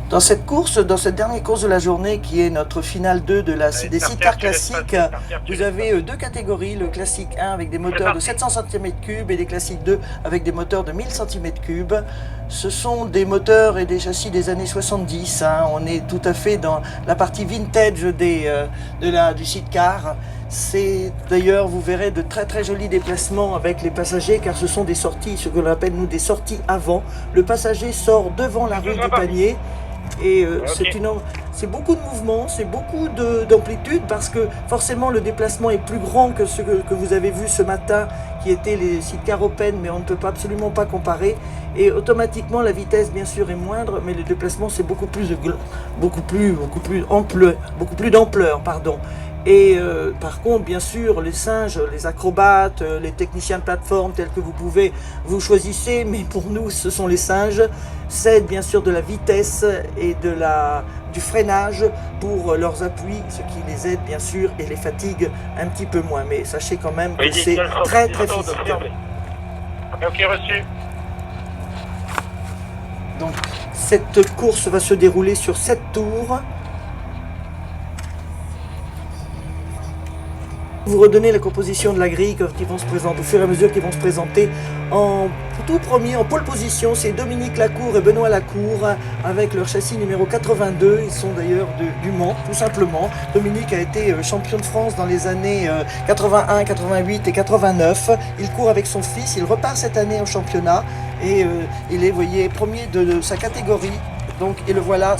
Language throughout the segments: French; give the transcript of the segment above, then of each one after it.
Dans cette course, dans cette dernière course de la journée qui est notre finale 2 des sidecars classiques, vous avez deux catégories, le classique 1 avec des moteurs de 700 cm3 et les classiques 2 avec des moteurs de 1000 cm3. Ce sont des moteurs et des châssis des années 70, hein. On est tout à fait dans la partie vintage du sidecar. C'est d'ailleurs, vous verrez de très très jolis déplacements avec les passagers car ce sont des sorties, ce que l'on appelle nous des sorties avant. Le passager sort devant la roue du panier. Et c'est beaucoup de mouvement, c'est beaucoup d'amplitude parce que forcément le déplacement est plus grand que ce que vous avez vu ce matin qui étaient les sidecars open, mais on ne peut absolument pas comparer. Et automatiquement la vitesse bien sûr est moindre, mais le déplacement c'est beaucoup plus d'ampleur, pardon. Et par contre, bien sûr, les singes, les acrobates, les techniciens de plateforme tels que vous choisissez, mais pour nous, ce sont les singes, cèdent bien sûr de la vitesse et du freinage pour leurs appuis, ce qui les aide bien sûr et les fatigue un petit peu moins. Mais sachez quand même que c'est très très physique. Ok, reçu. Donc, cette course va se dérouler sur 7 tours. Vous redonnez la composition de la grille qui vont se présenter au fur et à mesure qu'ils vont se présenter. En tout premier, en pole position, c'est Dominique Lacour et Benoît Lacour avec leur châssis numéro 82. Ils sont d'ailleurs du Mans, tout simplement. Dominique a été champion de France dans les années 81, 88 et 89. Il court avec son fils, il repart cette année au championnat et il est, vous voyez, premier de sa catégorie. Donc, et le voilà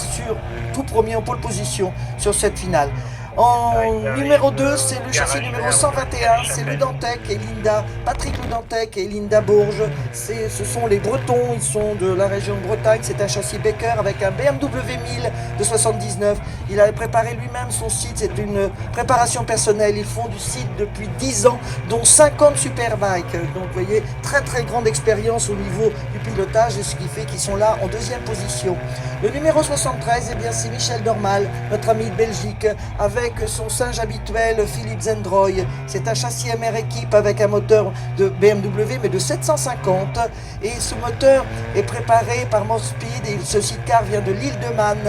tout premier en pole position sur cette finale. En numéro 2, c'est le châssis numéro 121, c'est Patrick Ludantec et Linda Bourges. Ce sont les Bretons, ils sont de la région de Bretagne. C'est un châssis Baker avec un BMW 1000 de 79. Il avait préparé lui-même son site, c'est une préparation personnelle. Ils font du site depuis 10 ans, dont 50 superbikes. Donc vous voyez, très très grande expérience au niveau du pilotage, et ce qui fait qu'ils sont là en deuxième position. Le numéro 73, eh bien, c'est Michel Dormal, notre ami de Belgique, avec son singe habituel Philippe Zendroy. C'est un châssis MR Équipe avec un moteur de BMW mais de 750, et ce moteur est préparé par Morspeed et ce sidecar vient de l'île de Man.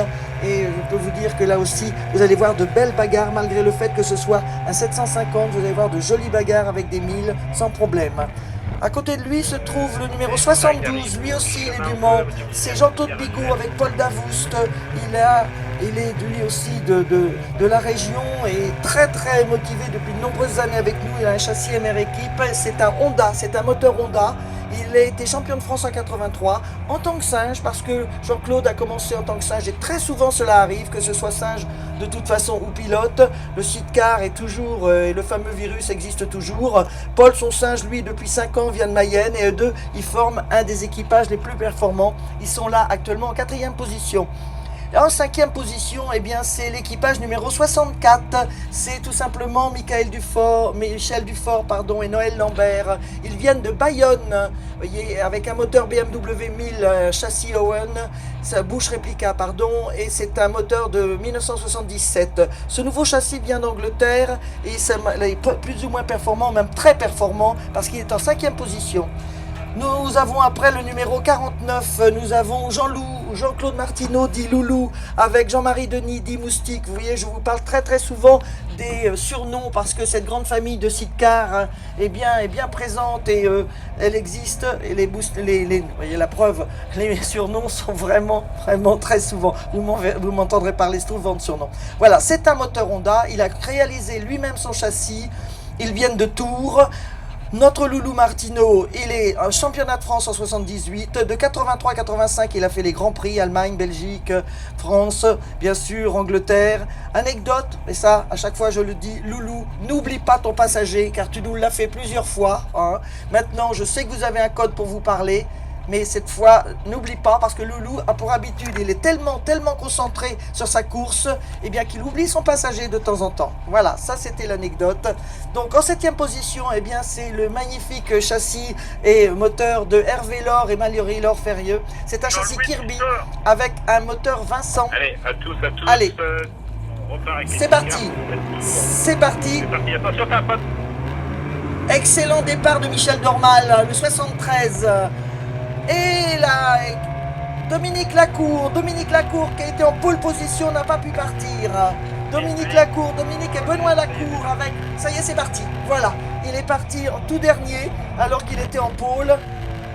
Et je peux vous dire que là aussi vous allez voir de belles bagarres malgré le fait que ce soit un 750. Vous allez voir de jolies bagarres avec des 1000 sans problème. À côté de lui se trouve le numéro 72, lui aussi il est du Mans, c'est Jean-Claude Bigot avec Paul Davoust. Il est lui aussi de la région et très très motivé depuis de nombreuses années avec nous. Il a un châssis MR Équipe, c'est un Honda, c'est un moteur Honda. Il a été champion de France en 83 en tant que singe parce que Jean-Claude a commencé en tant que singe et très souvent cela arrive, que ce soit singe de toute façon ou pilote. Le sidecar est toujours, et le fameux virus existe toujours. Paul, son singe, lui, depuis 5 ans, vient de Mayenne et eux deux, ils forment un des équipages les plus performants. Ils sont là actuellement en 4e position. En 5e position, eh bien, c'est l'équipage numéro 64. C'est tout simplement Michel Dufort et Noël Lambert. Ils viennent de Bayonne, vous voyez, avec un moteur BMW 1000 châssis Owen, bouche réplica, et c'est un moteur de 1977. Ce nouveau châssis vient d'Angleterre et il est plus ou moins performant, même très performant, parce qu'il est en 5e position. Nous avons après le numéro 49, nous avons Jean-Claude Martineau dit Loulou avec Jean-Marie Denis dit Moustique. Vous voyez, je vous parle très très souvent des surnoms parce que cette grande famille de sidecars est bien présente et elle existe. Et vous voyez la preuve, les surnoms sont vraiment très souvent. Vous m'entendrez parler souvent de surnoms. Voilà, c'est un moteur Honda. Il a réalisé lui-même son châssis. Ils viennent de Tours. Notre Loulou Martineau, il est un championnat de France en 78, de 83 à 85, il a fait les grands prix, Allemagne, Belgique, France, bien sûr, Angleterre. Anecdote, et ça, à chaque fois je le dis, Loulou, n'oublie pas ton passager, car tu nous l'as fait plusieurs fois, hein. Maintenant, je sais que vous avez un code pour vous parler, mais cette fois, n'oublie pas, parce que Loulou a pour habitude, il est tellement concentré sur sa course, eh bien qu'il oublie son passager de temps en temps. Voilà, ça c'était l'anecdote. Donc en 7e position, eh bien c'est le magnifique châssis et moteur de Hervé Laure et Mallory Laure Ferrieux. C'est un châssis Kirby avec un moteur Vincent. Allez, à tous. Allez, c'est parti. Attention, t'as pas. Excellent départ de Michel Dormal, le 73. Et là, Dominique Lacour qui a été en pole position n'a pas pu partir. Dominique et Benoît Lacour avec... Ça y est, c'est parti. Voilà, il est parti en tout dernier alors qu'il était en pole.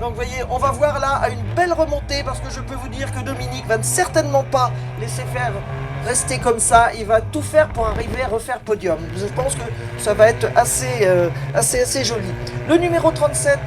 Donc vous voyez, on va voir là une belle remontée parce que je peux vous dire que Dominique va certainement pas laisser faire rester comme ça. Il va tout faire pour arriver à refaire podium. Je pense que ça va être assez joli. Le numéro 37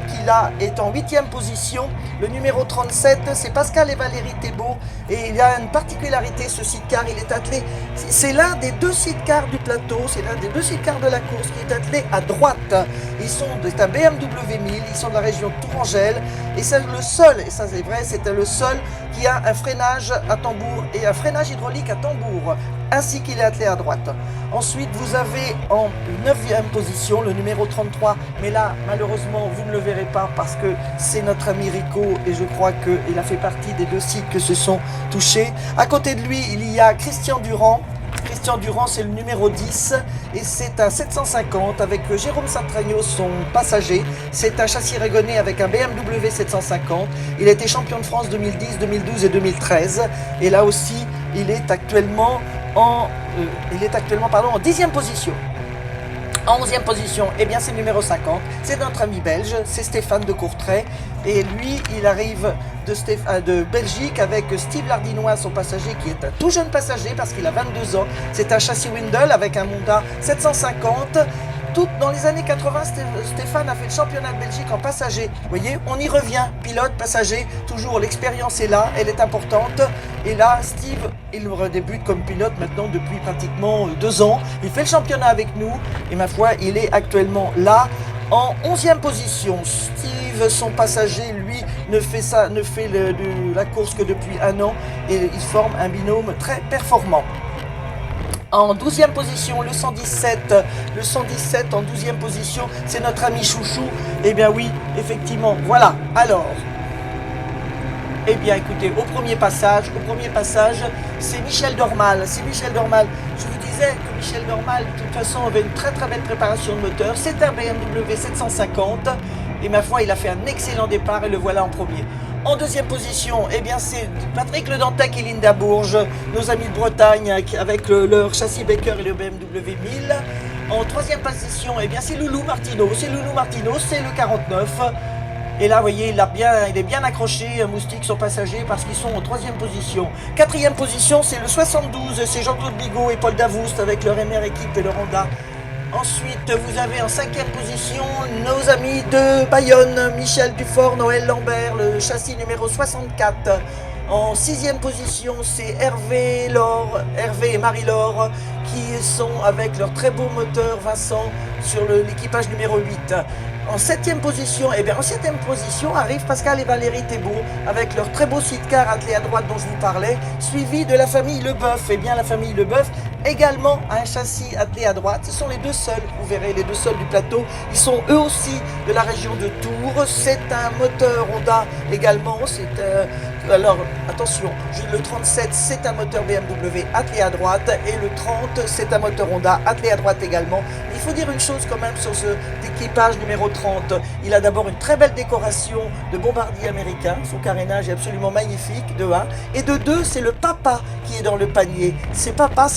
qu'il a est en 8e position. Le numéro 37, c'est Pascal et Valérie Thébault. Et il y a une particularité, ce sidecar, il est attelé. C'est l'un des deux sidecars du plateau, c'est l'un des deux sidecars de la course qui est attelé à droite. C'est un BMW 1000, ils sont de la région de Tourangelle. Et c'est le seul, et ça c'est vrai, c'était le seul qui a un freinage à tambour et un freinage hydraulique à tambour, ainsi qu'il est attelé à droite. Ensuite, vous avez en 9e position le numéro 33, mais là, malheureusement, vous ne le verrez pas parce que c'est notre ami Rico et je crois qu'il a fait partie des deux sites que se sont touchés. À côté de lui, il y a Christian Durand. Christian Durand, c'est le numéro 10 et c'est un 750 avec Jérôme Satragno, son passager. C'est un châssis Régonnet avec un BMW 750. Il a été champion de France 2010, 2012 et 2013. Et là aussi, il est actuellement en 10e position. En 11e position, eh bien c'est le numéro 50, c'est notre ami belge, c'est Stéphane de Courtrai. Et lui, il arrive de Belgique avec Steve Lardinois, son passager, qui est un tout jeune passager parce qu'il a 22 ans. C'est un châssis Windle avec un Honda 750. Dans les années 80, Stéphane a fait le championnat de Belgique en passager. Vous voyez, on y revient, pilote, passager, toujours l'expérience est là, elle est importante. Et là, Steve, il redébute comme pilote maintenant depuis pratiquement 2 ans. Il fait le championnat avec nous et ma foi, il est actuellement là en 11e position. Steve, son passager, lui, ne fait la course que depuis 1 an et il forme un binôme très performant. En 12e position, le 117 en 12e position, c'est notre ami Chouchou. Eh bien oui, effectivement, voilà. Alors, eh bien écoutez, au premier passage, c'est Michel Dormal. Je vous disais que Michel Dormal, de toute façon, avait une très très belle préparation de moteur. C'est un BMW 750 et ma foi, il a fait un excellent départ et le voilà en premier. En 2e position, eh bien c'est Patrick Le Dantec et Linda Bourges, nos amis de Bretagne avec leur châssis Baker et le BMW 1000. En 3e position, eh bien c'est Loulou Martino, c'est le 49. Et là, vous voyez, il est bien accroché, Moustique, son passager, parce qu'ils sont en 3e position. 4e position, c'est le 72, c'est Jean-Claude Bigot et Paul Davoust avec leur MR équipe et leur Honda. Ensuite, vous avez en 5e position nos amis de Bayonne, Michel Dufort, Noël Lambert, le châssis numéro 64. En 6e position, c'est Hervé et Marie-Laure qui sont avec leur très beau moteur Vincent sur l'équipage numéro 8. En 7e position, arrive Pascal et Valérie Thébault avec leur très beau sidecar attelé à droite dont je vous parlais, suivi de la famille Leboeuf. Et bien la famille Leboeuf également a un châssis attelé à droite. Ce sont les deux seuls, vous verrez, les deux seuls du plateau. Ils sont eux aussi de la région de Tours. C'est un moteur Honda également. Alors attention, le 37 c'est un moteur BMW attelé à droite et le 30 c'est un moteur Honda attelé à droite également. Il faut dire une chose quand même sur cet équipage numéro 30. Il a d'abord une très belle décoration de bombardier américain. Son carénage est absolument magnifique, de 1. Et de 2, c'est le papa qui est dans le panier. C'est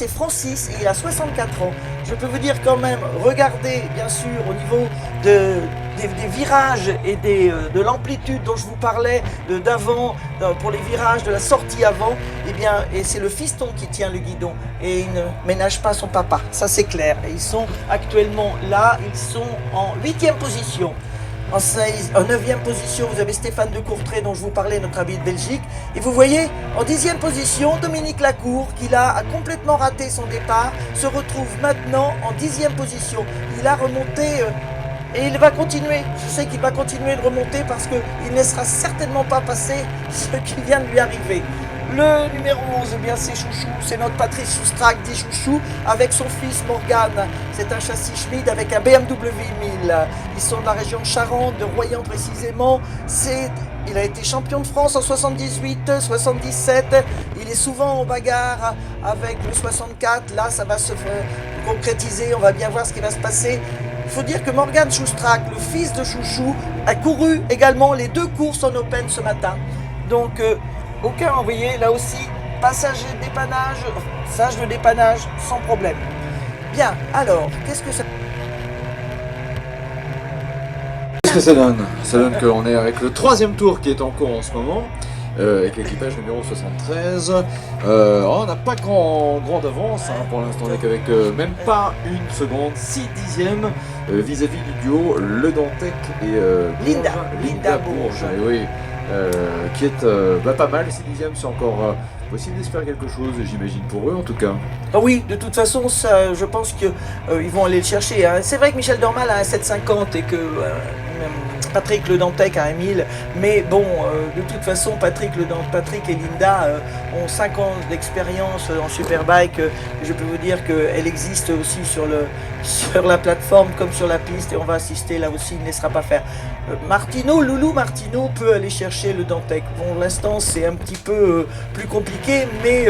Francis et il a 64 ans. Je peux vous dire quand même, regardez bien sûr au niveau des virages et de l'amplitude dont je vous parlais d'avant, pour les virages de la sortie avant, et c'est le fiston qui tient le guidon et il ne ménage pas son papa, ça c'est clair. Et ils sont actuellement là, ils sont en 8e position. En 9e position, vous avez Stéphane de Courtrai dont je vous parlais, notre ami de Belgique. Et vous voyez, en 10e position, Dominique Lacour, qui là a complètement raté son départ, se retrouve maintenant en 10e position. Il a remonté et il va continuer. Je sais qu'il va continuer de remonter parce qu'il ne laissera certainement pas passer ce qui vient de lui arriver. Le numéro 11, eh bien c'est Chouchou, c'est notre Patrice Soustrac dit Chouchou avec son fils Morgane. C'est un châssis Schmid avec un BMW 1000. Ils sont de la région de Charente, de Royan précisément. Il a été champion de France en 78, 77. Il est souvent en bagarre avec le 64. Là, ça va se concrétiser. On va bien voir ce qui va se passer. Il faut dire que Morgane Soustrac, le fils de Chouchou, a couru également les 2 courses en Open ce matin. Donc aucun, vous voyez, là aussi, passage de dépannage sans problème. Bien, alors, qu'est-ce que ça... Qu'est-ce que ça donne? Ça donne qu'on est avec le troisième tour qui est en cours en ce moment, avec l'équipage numéro 73. On n'a pas grand d'avance, hein, pour l'instant on est qu'avec même pas une seconde, 6 dixièmes vis-à-vis du duo Le Dantec et Linda Bourges. Et oui, qui est pas mal, 6 dixièmes, c'est encore possible d'espérer quelque chose, j'imagine, pour eux en tout cas. Ah oui, de toute façon, ça, je pense qu'ils vont aller le chercher, hein. C'est vrai que Michel Dormal a un 750 et que Patrick Le Dantec a un 1000, mais bon, de toute façon, Patrick et Linda ont 5 ans d'expérience en Superbike. Je peux vous dire qu'elle existe aussi sur la plateforme comme sur la piste, et on va assister là aussi, il ne laissera pas faire. Loulou Martino peut aller chercher Le Dantec. Pour l'instant, c'est un petit peu plus compliqué, mais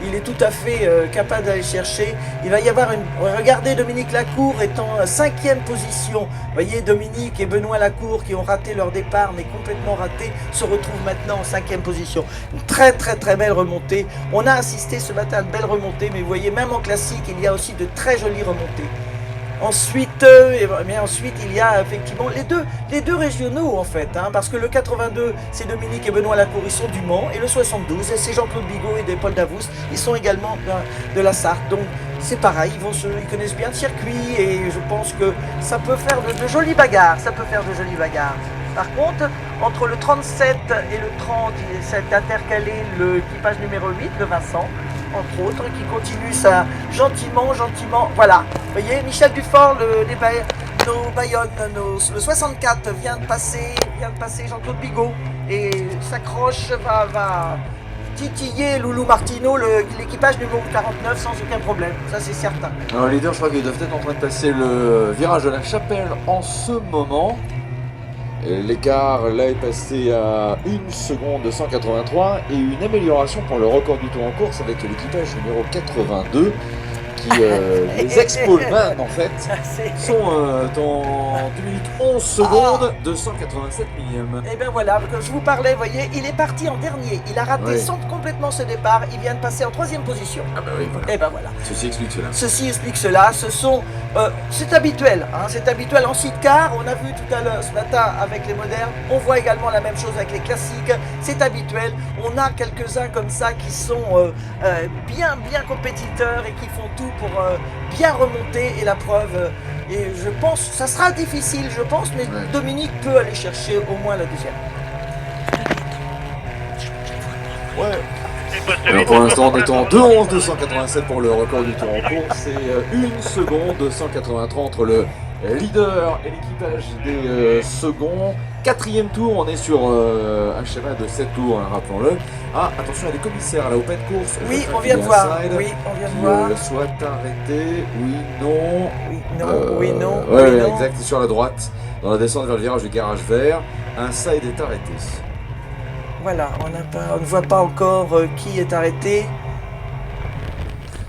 il est tout à fait capable d'aller chercher. Il va y avoir regardez, Dominique Lacour est en 5e position. Vous voyez, Dominique et Benoît Lacour, qui ont raté leur départ, mais complètement raté, se retrouvent maintenant en 5e position. Une très belle remontée. On a assisté ce matin à de belles remontées, mais vous voyez, même en classique, il y a aussi de très jolies remontées. Ensuite, il y a effectivement les deux régionaux en fait, hein, parce que le 82 c'est Dominique et Benoît Lacour, ils sont du Mans, et le 72 c'est Jean-Claude Bigot et Paul Davoust, ils sont également de la Sarthe. Donc c'est pareil, ils connaissent bien le circuit, et je pense que ça peut faire de jolies bagarres. Par contre, entre le 37 et le 30, s'est intercalé l'équipage numéro 8 de Vincent, entre autres, qui continue ça gentiment. Voilà, vous voyez, Michel Dufort, nos Bayonne, le 64 vient de passer Jean-Claude Bigot, et s'accroche, va titiller Loulou Martino, l'équipage numéro 49 sans aucun problème, ça c'est certain. Alors les leaders, je crois qu'ils doivent être en train de passer le virage de la Chapelle en ce moment. L'écart là est passé à 1 seconde 183, et une amélioration pour le record du tour en course avec l'équipage numéro 82 qui, les ex-poleman en fait, sont en 2 minutes 11 secondes de 187 millièmes. Et bien voilà, comme je vous parlais, vous voyez, il est parti en dernier, il a raté complètement ce départ, il vient de passer en 3e position. Ah bah oui, voilà. Et ben voilà. Ceci explique cela. C'est habituel, hein, c'est habituel en sidecar. On a vu tout à l'heure ce matin avec les modernes, on voit également la même chose avec les classiques, c'est habituel. On a quelques-uns comme ça qui sont bien compétiteurs et qui font tout pour bien remonter, et la preuve, et je pense, ça sera difficile, je pense, mais Dominique peut aller chercher au moins la deuxième. Alors pour l'instant on est en 2:11 287 pour le record du tour en cours, c'est 1 seconde 283 entre le leader et l'équipage des seconds. 4e tour, on est sur un schéma de 7 tours, hein, rappelons-le. Ah, attention, il y a des commissaires là, open course. Oui, on vient de voir. Soit arrêté, oui, non. Oui, non. Ouais, exact, c'est sur la droite, dans la descente vers le virage du garage vert. Un side est arrêté. Voilà, on ne voit pas encore qui est arrêté.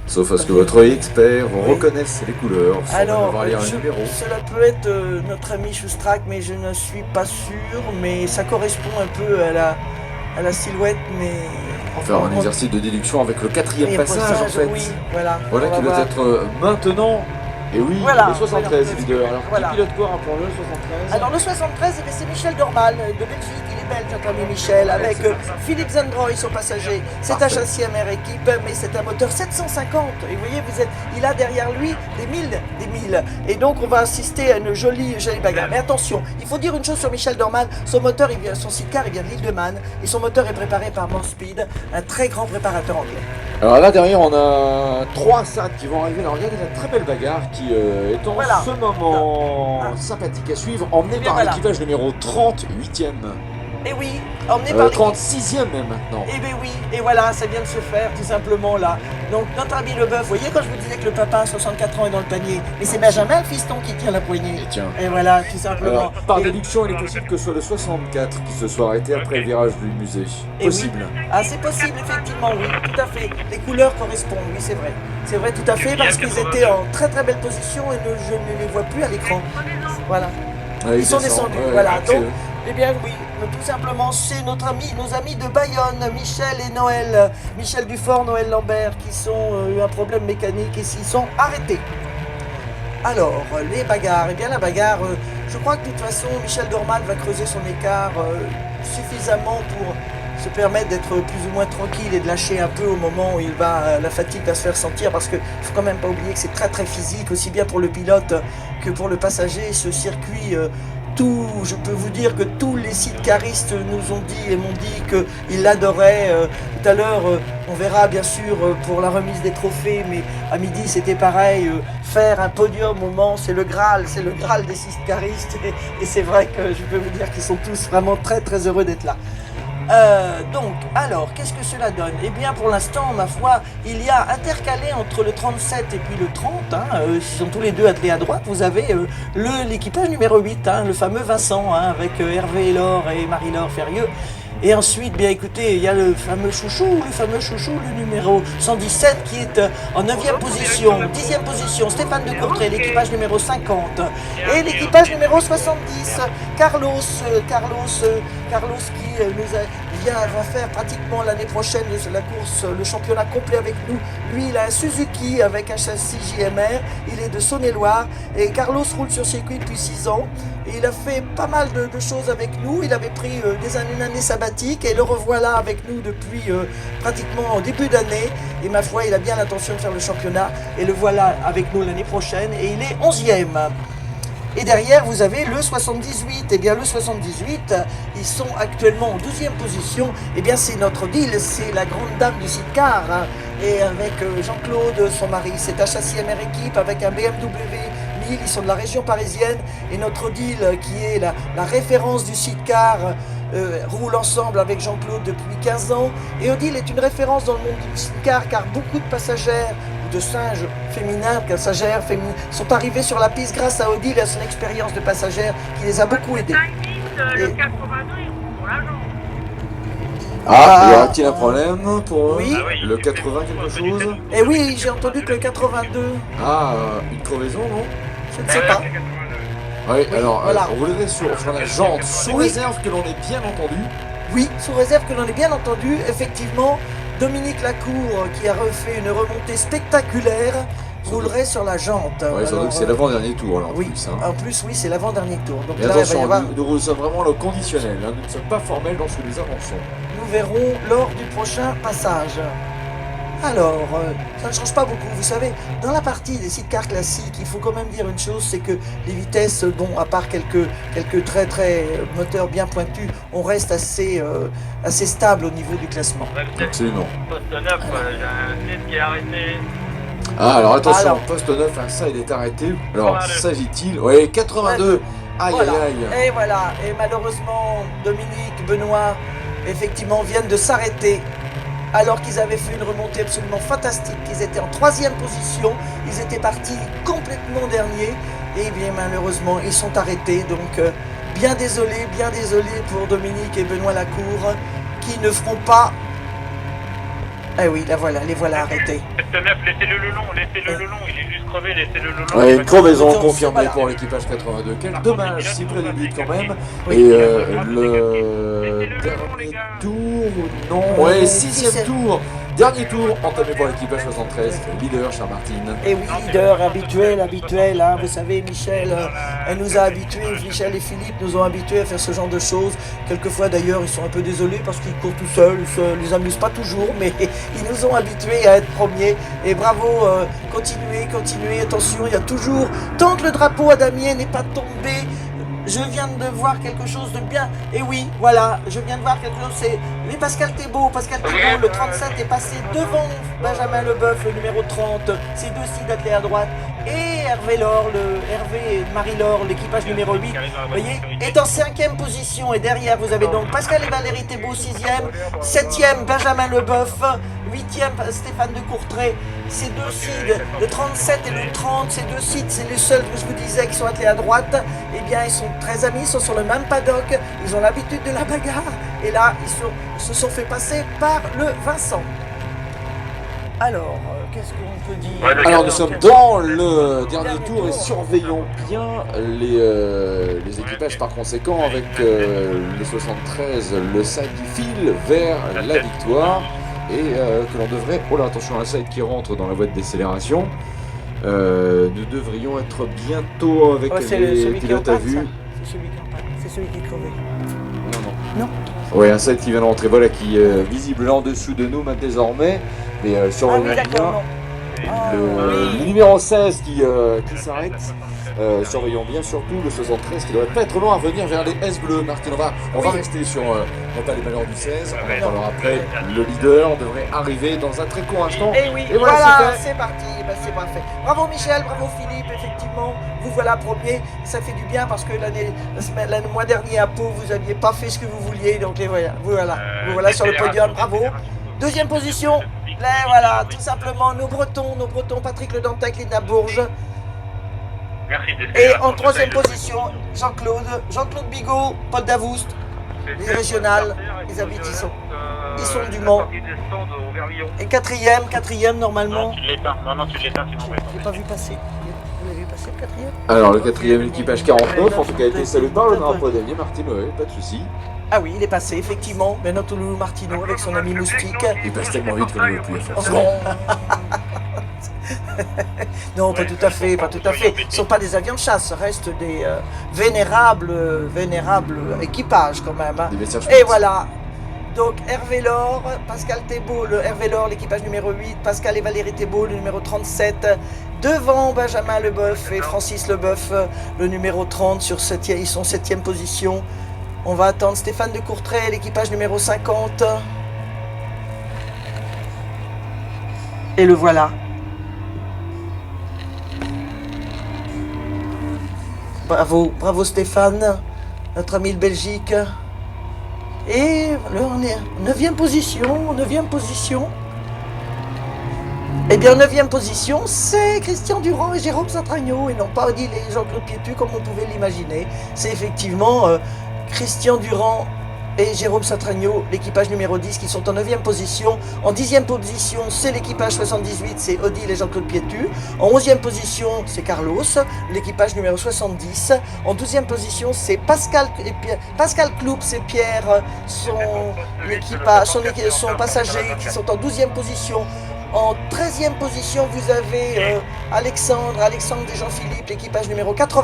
Sauf à ce que votre expert reconnaisse les couleurs sans avoir lire un numéro. Cela peut être notre ami Shoustrak, mais je ne suis pas sûr. Mais ça correspond un peu à la silhouette. Mais on va faire un exercice de déduction avec le 4e passage en fait. Oui, voilà Qui doit être maintenant. Et oui, voilà, le 73 leader. Alors voilà. Qui pilote quoi, rappelons-le, le 73? Alors le 73, c'est Michel Dormal de Belgique. Il est belge, notre ami Michel, avec Philippe Zendroy, son passager. C'est un châssis MR équipe, mais c'est un moteur 750. Et vous voyez, il a derrière lui des 1000. Et donc on va assister à une jolie bagarre. Mais attention, il faut dire une chose sur Michel Dormal. Son moteur, son sidecar, il vient de l'île de Man. Et son moteur est préparé par Morspeed, un très grand préparateur anglais. Alors là derrière on a 3 SAT qui vont arriver. Alors regardez la très belle bagarre qui est en ce moment sympathique à suivre, emmené par l'équipage numéro 38e. Et oui, emmené par 36e même maintenant. Et bien oui, et voilà, ça vient de se faire tout simplement là. Donc notre ami Leboeuf, vous voyez quand je vous disais que le papa à 64 ans est dans le panier, mais c'est Benjamin le fiston qui tient la poignée. Et voilà, tout simplement. Alors, par déduction, il est possible que ce soit le 64 qui se soit arrêté après le virage du musée. Possible. Oui. Ah, c'est possible, effectivement, oui, tout à fait. Les couleurs correspondent, oui, c'est vrai. C'est vrai, tout à fait, parce qu'ils étaient en très belle position et je ne les vois plus à l'écran. Voilà. Ils sont descendus, voilà. Donc, eh bien, oui. tout simplement, c'est nos amis de Bayonne, Michel et Noël, Michel Dufort, Noël Lambert, qui ont eu un problème mécanique et s'y sont arrêtés. Alors, les bagarres, eh bien la bagarre, je crois que de toute façon, Michel Dormal va creuser son écart suffisamment pour se permettre d'être plus ou moins tranquille et de lâcher un peu au moment où la fatigue va se faire sentir, parce qu'il ne faut quand même pas oublier que c'est très très physique, aussi bien pour le pilote que pour le passager. Ce circuit, je peux vous dire que tous les sidecaristes nous ont dit et m'ont dit qu'ils l'adoraient. Tout à l'heure, on verra bien sûr pour la remise des trophées, mais à midi c'était pareil. Faire un podium au Mans, c'est le Graal des sidecaristes, et c'est vrai que je peux vous dire qu'ils sont tous vraiment très très heureux d'être là. Donc, alors, qu'est-ce que cela donne? Eh bien, pour l'instant, ma foi, il y a intercalé entre le 37 et puis le 30, ils sont tous les deux attelés à droite, vous avez l'équipage numéro 8, le fameux Vincent, avec Hervé Laure et Marie-Laure Ferrieux. Et ensuite, bien écoutez, il y a le fameux chouchou, le numéro 117 qui est en 9e position, 10e position, Stéphane de Courtrai, l'équipage numéro 50. Et l'équipage numéro 70, Carlos qui va faire pratiquement l'année prochaine la course, le championnat complet avec nous. Lui, il a un Suzuki avec un châssis JMR, il est de Saône-et-Loire, et Carlos roule sur circuit depuis 6 ans. Et il a fait pas mal de choses avec nous. Il avait pris une année sabbatique et le revoilà avec nous depuis pratiquement au début d'année. Et ma foi, il a bien l'intention de faire le championnat. Et le voilà avec nous l'année prochaine. Et il est 11e. Et derrière, vous avez le 78. Et bien, le 78, ils sont actuellement en 12e position. Et bien, c'est notre deal. C'est la grande dame du sidecar. Et avec Jean-Claude, son mari, c'est un châssis MR équipe avec un BMW. Ils sont de la région parisienne, et notre deal, qui est la référence du sidecar, roule ensemble avec Jean-Claude depuis 15 ans. Et Odile est une référence dans le monde du sidecar, car beaucoup de passagères ou de singes féminins, passagères féminines, sont arrivés sur la piste grâce à Odile et à son expérience de passagère qui les a beaucoup aidés. Le 82, pour l'agent. Y aura-t-il un problème pour oui. Le 80 quelque chose? Eh oui, j'ai entendu que le 82. Une crevaison, non? Je ne sais pas. Oui, alors, voilà. on roulerait sur la jante, sous réserve que l'on ait bien entendu. Oui, sous réserve que l'on ait bien entendu, effectivement, Dominique Lacour, qui a refait une remontée spectaculaire, roulerait sur la jante. Oui, surtout que c'est l'avant-dernier tour, alors, oui, plus. En plus, oui, c'est l'avant-dernier tour. Donc et là, attention, il va y avoir... nous sommes vraiment le conditionnel, nous ne sommes pas formels dans ce que nous annonçons. Nous verrons lors du prochain passage. Alors, ça ne change pas beaucoup. Vous savez, dans la partie des sidecars classiques, il faut quand même dire une chose, c'est que les vitesses, dont à part quelques très très moteurs bien pointus, on reste assez stable au niveau du classement. Absolument. Poste 9, j'ai un site qui est arrêté. Alors attention, Alors. poste 9, ça il est arrêté. Alors, s'agit-il? Oui, 82. Aïe, voilà. aïe, aïe. Et voilà. Et malheureusement, Dominique, Benoît, effectivement, viennent de s'arrêter. Alors qu'ils avaient fait une remontée absolument fantastique, ils étaient en 3e position, ils étaient partis complètement derniers, et bien malheureusement ils sont arrêtés, donc bien désolé pour Dominique et Benoît Lacour, qui ne feront pas... Eh oui, les voilà arrêtés. Poste 9, laissez-le le long, il est juste crevé, laissez-le le long. Oui, crevaison Voilà. confirmée pour l'équipage 82. Quel dommage, si près du but quand même. Oui. Et le dernier tour, non. Oui, 6e tour. Dernier tour entamé pour l'équipage 73, leader Charles-Martine. Et oui, leader habituel, vous savez, Michel, elle nous a habitués, Michel et Philippe nous ont habitués à faire ce genre de choses. Quelquefois d'ailleurs, ils sont un peu désolés parce qu'ils courent tout seuls, ils ne les amusent pas toujours, mais ils nous ont habitués à être premiers. Et bravo, continuez, attention, il y a toujours, tant que le drapeau à Damiens n'est pas tombé, je viens de voir quelque chose de bien. Et oui, voilà, je viens de voir quelque chose. C'est les Pascal Thébault, le 37 est passé devant Benjamin Leboeuf, le numéro 30. Ces deux sides attelés à droite. Et Hervé et Marie-Laure, l'équipage numéro 8, vous voyez, est en 5e position. Et derrière, vous avez donc Pascal et Valérie Thébault, 6e, 7e, Benjamin Leboeuf, 8e, Stéphane de Courtrai. Ces deux sides, le 37 et le 30, ces deux sides, c'est les seuls que je vous disais qui sont attelés à droite. Eh bien, ils sont très amis, ils sont sur le même paddock, ils ont l'habitude de la bagarre. Et là, ils se sont fait passer par le Vincent. Alors, qu'est-ce qu'on peut dire? Ouais, le Alors nous 14, sommes dans le dernier tour et surveillons bien les équipages par conséquent avec le 73, le side qui file vers la victoire et que l'on devrait... Oh là, attention, un side qui rentre dans la voie de décélération. Nous devrions être bientôt avec Ouais, c'est les celui qui est en pilotes à panne, vue. ça. C'est celui qui est en panne. C'est celui qui est crevé. Non, non. Non. Oui, un side qui vient de rentrer, voilà, qui est visible là en dessous de nous maintenant désormais. Mais Ah surveillons oui, bien. d'accord, non. Ah, Le oui. numéro 16 qui s'arrête. Surveillons bien surtout le 73 qui devrait pas être loin à revenir vers les S bleus. Martin, on va rester sur non pas les malheurs du 16, on en parlera après. Le leader devrait arriver dans un très court instant. Et oui, Et voilà, voilà, c'est fait. c'est parti, ben, c'est parfait. Bravo Michel, bravo Philippe, effectivement, vous voilà premier. Ça fait du bien parce que le mois dernier à Pau, vous n'aviez pas fait ce que vous vouliez, donc les voilà, vous voilà sur le podium, bravo. Deuxième position, là voilà, tout simplement nos Bretons, Patrick Le Dantec, Lina Bourges. Merci. Et en troisième position, Jean-Claude Bigot, Paul Davoust, les régionales, ils habitent, ils sont du Mans. Et quatrième normalement. Non, tu l'éteins. Non, tu l'éteins, sinon on va Je l'ai pas vu passer. Vous l'avez vu passer le quatrième? Alors le quatrième équipage 49, en tout cas a été salué par le drapeau d'Amiens. Martin, ouais, pas de souci. Ah oui, il est passé, effectivement. Mais notre loulou Martino avec son ami Moustique. Il passe tellement vite qu'on ne veut plus. Non, pas tout à fait, pas tout à fait. Ce ne sont pas des avions de chasse, ce reste des vénérables équipages quand même. Hein. Des vestiaires Et voilà. Donc Hervé Laure, Pascal Thébault, le Hervé Laure, l'équipage numéro 8, Pascal et Valérie Thébault, le numéro 37, devant Benjamin Leboeuf et Francis Leboeuf, le numéro 30, ils sont 7e position. On va attendre Stéphane de Courtrai, l'équipage numéro 50. Et le voilà. Bravo Stéphane, notre ami de Belgique. Et là, on est 9e position. Eh bien, 9e position, c'est Christian Durand et Jérôme Satragno, et non pas Odile et Jean-Claude Piétu, comme on pouvait l'imaginer. C'est effectivement Christian Durand et Jérôme Satragno, l'équipage numéro 10, qui sont en 9e position. En 10e position, c'est l'équipage 78, c'est Odile et Jean-Claude Piétu. En 11e position, c'est Carlos, l'équipage numéro 70. En 12e position, c'est Pascal Cloups et Pierre, son passager, qui sont en 12e position. En 13e position, vous avez Alexandre et Jean-Philippe, l'équipage numéro 80.